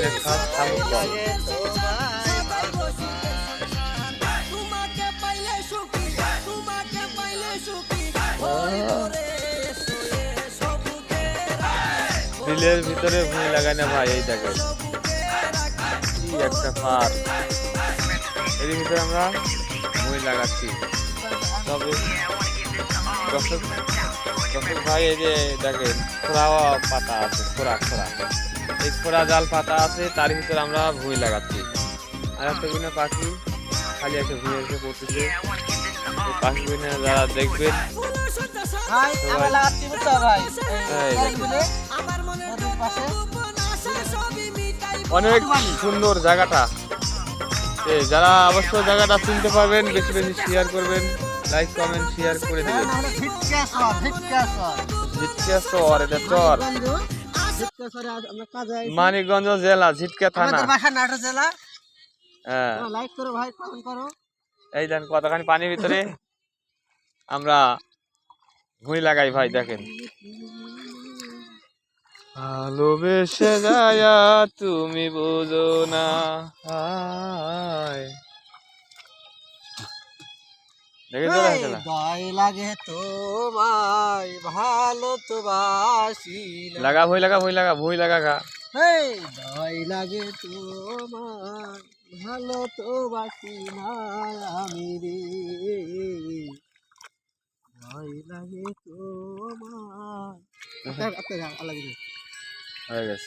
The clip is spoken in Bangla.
দিনের স্বাদ শামুক কল। বিলের ভিতরে ভুঁই লাগায় না ভাই, এই দেখেন কি একটা পার। এর ভিতরে আমরা ভুঁই লাগাচ্ছি। তবে দর্শক দর্শক ভাই, এই যে দেখেন খোড়া পাতা আছে, খোড়া খোড়া, এই খোড়া জাল পাতা আছে, তার ভিতরে আমরা ভুঁই লাগাচ্ছি। আর একটা গুণে পাখি খালি একটা ভুঁই এসে পড়তেছে। এই পাখিগুলো যারা দেখবেন ভাই আমরা লাগাচ্ছি বুঝছো ভাই, এই এই বিলে নদীর পাশে অনেক সুন্দর জায়গাটা। যারা অবশ্য জায়গাটা চিনতে পারবেন বেশি বেশি শেয়ার করবেন, লাইক কমেন্ট শেয়ার করে দেবেন। ঝিটকা চর, এটা চর, মানিকগঞ্জ জেলা, ঝিটকা থানা। হ্যাঁ, লাইক করো ভাই, কমেন্ট করো। এই দেন কতখানি পানির ভিতরে আমরা ভুঁই লাগাই ভাই, দেখেন। ভালোবেসে যায়া তুমি বুঝো না, দয় লাগে তোমায় ভালো তো বাসি না। লাগা ভুঁই লাগা, ভুঁই লাগা, ভুঁই লাগা খা। দয় লাগে তোমায় ভালো তো বাসি না আমি রে, দয় লাগে তোমায়। হয়ে গেছে।